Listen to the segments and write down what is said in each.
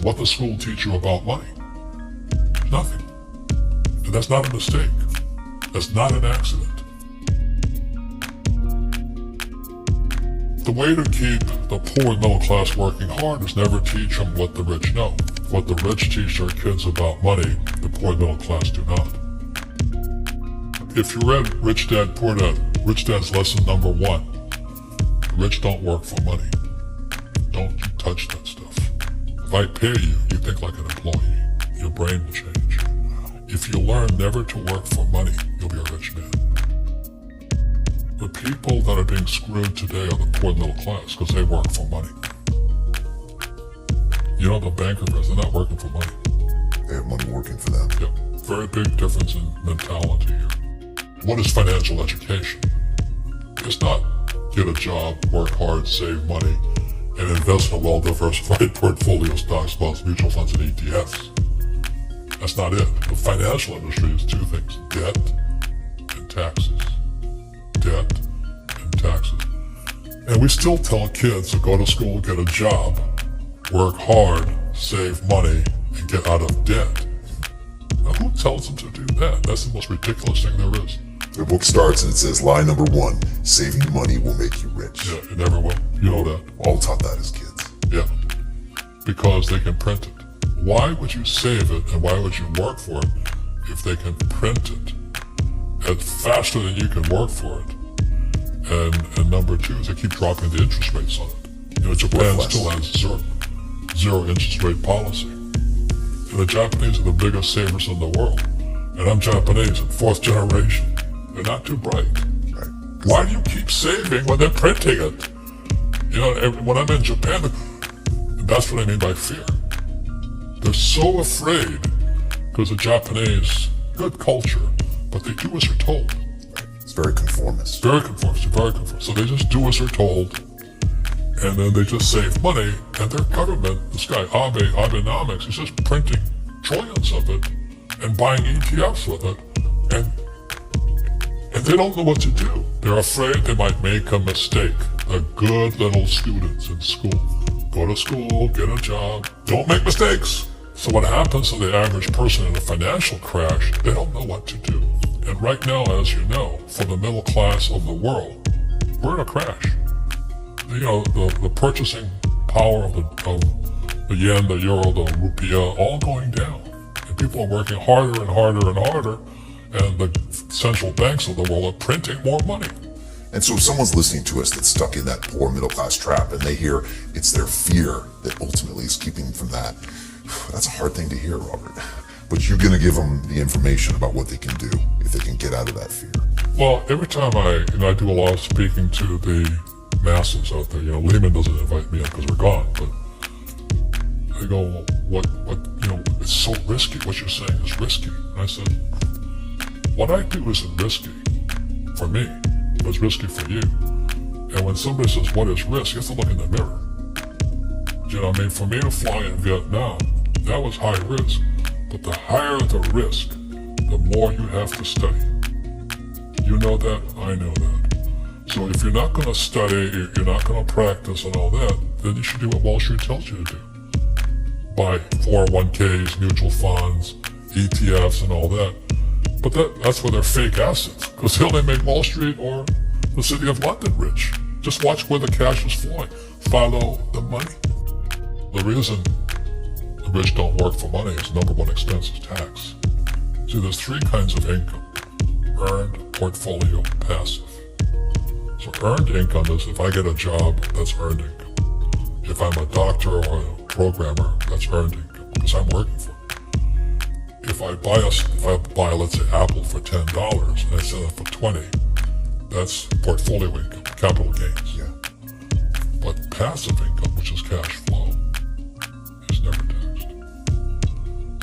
What does school teach you about money? Nothing. And that's not a mistake. That's not an accident. The way to keep the poor and middle class working hard is never teach them what the rich know. What the rich teach their kids about money, the poor and middle class do not. If you read Rich Dad, Poor Dad, Rich Dad's lesson number 1, the rich don't work for money. Don't you touch that stuff. If I pay you, you think like an employee. Your brain will change. If you learn never to work for money, you'll be a rich man. The people that are being screwed today are the poor middle class because they work for money. You know the banker guys, they're not working for money. They have money working for them. Yeah, very big difference in mentality here. What is financial education? It's not get a job, work hard, save money, and invest in a well-diversified portfolio of stocks, bonds, mutual funds, and ETFs. That's not it. The financial industry is 2 things: debt and taxes. Debt and taxes. And we still tell kids to go to school, get a job, work hard, save money, and get out of debt. Now who tells them to do that? That's the most ridiculous thing there is. The book starts and it says, lie number 1, saving money will make you rich. Yeah, it never will. You know that. All taught that as kids. Yeah. Because they can print it. Why would you save it and why would you work for it if they can print it faster than you can work for it? And number 2 is they keep dropping the interest rates on it. You know, Japan still has zero interest rate policy. And the Japanese are the biggest savers in the world. And I'm Japanese, 4th generation. They're not too bright. Right. Why do you keep saving when they're printing it? You know, when I'm in Japan, that's what I mean by fear. They're so afraid because the Japanese, good culture, but they do as they're told. Right. It's very conformist. Very conformist, very conformist. So they just do as they're told, and then they just save money, and their government, this guy Abenomics, is just printing trillions of it and buying ETFs with it, and they don't know what to do. They're afraid they might make a mistake. They're good little students in school. Go to school, get a job, don't make mistakes. So what happens to the average person in a financial crash, they don't know what to do. And right now, as you know, for the middle class of the world, we're in a crash. You know, the purchasing power of the yen, the euro, the rupiah, all going down. And people are working harder and harder and harder, and the central banks of the world are printing more money. And so if someone's listening to us that's stuck in that poor middle class trap and they hear it's their fear that ultimately is keeping them from that, that's a hard thing to hear, Robert. But you're going to give them the information about what they can do if they can get out of that fear. Well, every time I do a lot of speaking to the masses out there, you know, Lehman doesn't invite me in because we're gone, but they go, well, what, you know, it's so risky. What you're saying is risky. And I said, what I do isn't risky for me, but it's risky for you. And when somebody says, what is risk? You have to look in the mirror. You know what I mean? For me to fly in Vietnam, that was high risk. But the higher the risk, the more you have to study. You know that, I know that. So if you're not going to study, you're not going to practice and all that, then you should do what Wall Street tells you to do. Buy 401ks, mutual funds, ETFs and all that. But that's where they're fake assets, because they only make Wall Street or the City of London rich. Just watch where the cash is flowing. Follow the money. The reason the rich don't work for money is number 1 expense is tax. See, there's 3 kinds of income: earned, portfolio, passive. So earned income is if I get a job, that's earned income. If I'm a doctor or a programmer, that's earned income, because I'm working for it. If I buy, let's say, Apple for $10 and I sell it for $20, that's portfolio income, capital gains. Yeah. But passive income, which is cash flow, is never taxed.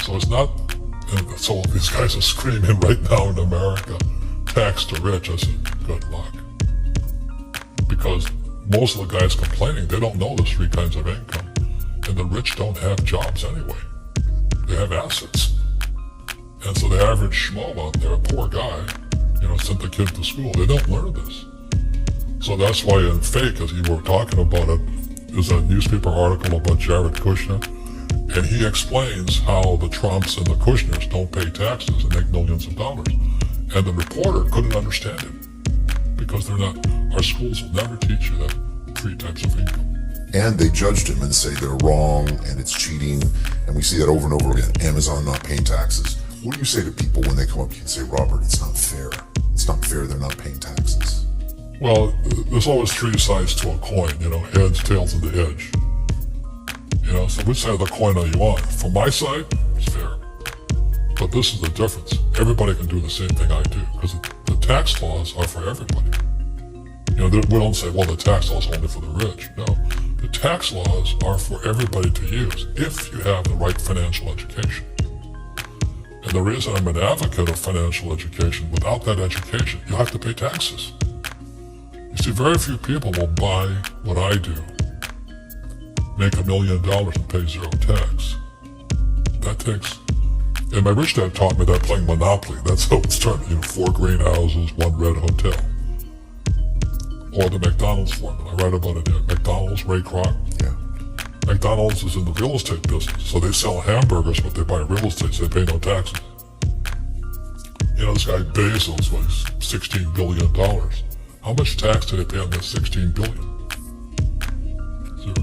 So it's not, and so these guys are screaming right now in America, tax the rich. I said, good luck. Because most of the guys complaining, they don't know there's 3 kinds of income. And the rich don't have jobs anyway. They have assets. And so the average schmo out there, a poor guy, you know, sent the kid to school. They don't learn this. So that's why in Fake, as you were talking about it, there's a newspaper article about Jared Kushner, And he explains how the Trumps and the Kushners don't pay taxes and make millions of dollars. And the reporter couldn't understand him because they're not, our schools will never teach you that 3 types of income. And they judged him and say they're wrong and it's cheating. And we see that over and over again. Amazon not paying taxes. What do you say to people when they come up to you and say, Robert, it's not fair. It's not fair they're not paying taxes. Well, there's always 3 sides to a coin, you know, heads, tails, and the edge. You know, so which side of the coin are you on? From my side, it's fair. But this is the difference. Everybody can do the same thing I do because the tax laws are for everybody. You know, we don't say, well, the tax laws are only for the rich. No, the tax laws are for everybody to use if you have the right financial education. And the reason I'm an advocate of financial education, without that education, you have to pay taxes. You see, very few people will buy what I do, make $1 million and pay 0 tax. That takes, and my rich dad taught me that playing Monopoly, that's how it started, you know, 4 greenhouses, 1 red hotel. Or the McDonald's formula, I write about it here. McDonald's, Ray Kroc. Yeah. McDonald's is in the real estate business, so they sell hamburgers, but they buy real estate, so they pay no taxes. You know, this guy Bezos was $16 billion. How much tax did they pay on that $16 billion? 0.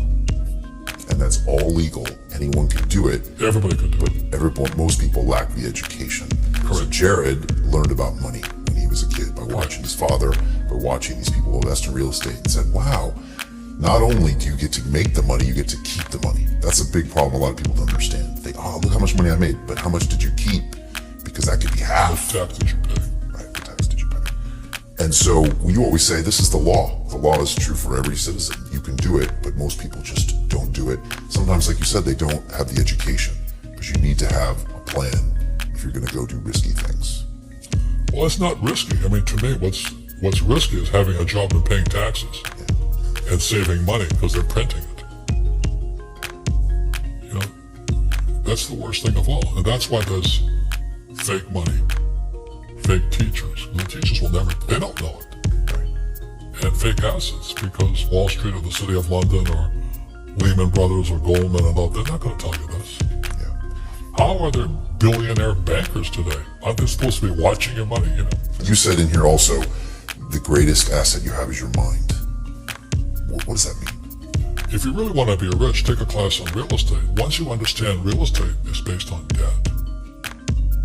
And that's all legal. Anyone can do it. Everybody can do it. Most people lack the education. Correct. So Jared learned about money when he was a kid by watching his father, by watching these people invest in real estate, and said, wow, not only do you get to make the money, you get to keep the money. That's a big problem a lot of people don't understand. They, oh, look how much money I made, but how much did you keep? Because that could be half. What tax did you pay? Right, what tax did you pay? And so we always say this is the law. The law is true for every citizen. You can do it, but most people just don't do it. Sometimes, like you said, they don't have the education, but you need to have a plan if you're going to go do risky things. Well, it's not risky. I mean, to me, what's risky is having a job and paying taxes and saving money because they're printing it. You know, that's the worst thing of all. And that's why there's fake money, fake teachers. The teachers will never, they don't know it. Right. And fake assets because Wall Street or the City of London or Lehman Brothers or Goldman and all, they're not going to tell you this. Yeah. How are there billionaire bankers today? Aren't they supposed to be watching your money, you know? You said in here also, the greatest asset you have is your mind. What does that mean? If you really want to be rich, take a class on real estate. Once you understand real estate is based on debt,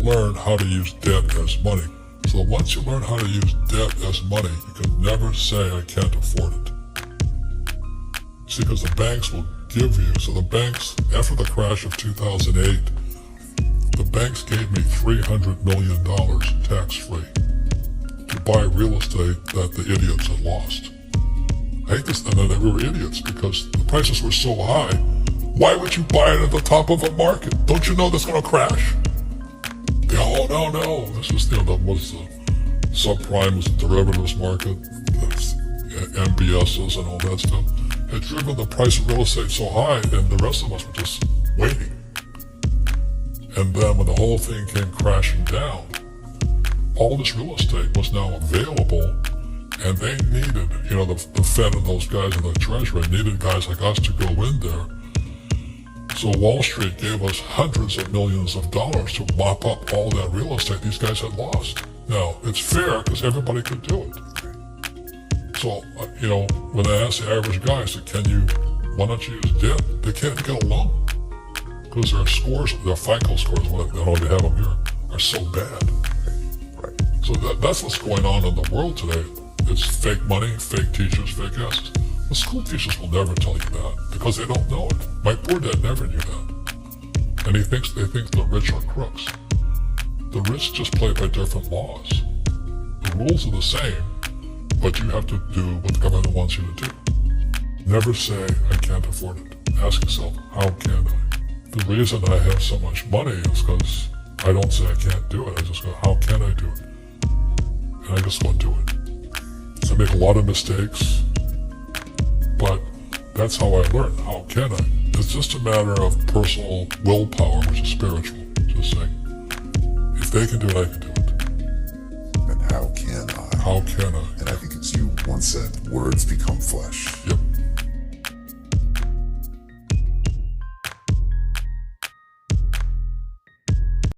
learn how to use debt as money. So once you learn how to use debt as money, you can never say, I can't afford it. See, because the banks will give you, so the banks, after the crash of 2008, the banks gave me $300 million tax-free to buy real estate that the idiots had lost. I hate this, and then we were idiots because the prices were so high. Why would you buy it at the top of a market? Don't you know that's going to crash? Oh, no. This was, was subprime was the derivatives market, MBSs and all that stuff. Had driven the price of real estate so high, and the rest of us were just waiting. And then when the whole thing came crashing down, all this real estate was now available. And they needed, the Fed and those guys in the Treasury needed guys like us to go in there. So Wall Street gave us hundreds of millions of dollars to mop up all that real estate these guys had lost. Now, it's fair because everybody could do it. So, when I asked the average guy, I said, why don't you use debt? They can't get a loan because their scores, their FICO scores, I don't know if they have them here, are so bad. Right. So that's what's going on in the world today. It's fake money, fake teachers, fake assets. The school teachers will never tell you that because they don't know it. My poor dad never knew that. And they think the rich are crooks. The rich just play by different laws. The rules are the same, but you have to do what the government wants you to do. Never say, I can't afford it. Ask yourself, how can I? The reason I have so much money is because I don't say I can't do it. I just go, how can I do it? And I just go do it. I make a lot of mistakes, but that's how I learn. How can I? It's just a matter of personal willpower, which is spiritual. Just saying, if they can do it, I can do it. And how can I? How can I? And I think it's you once said, words become flesh. Yep.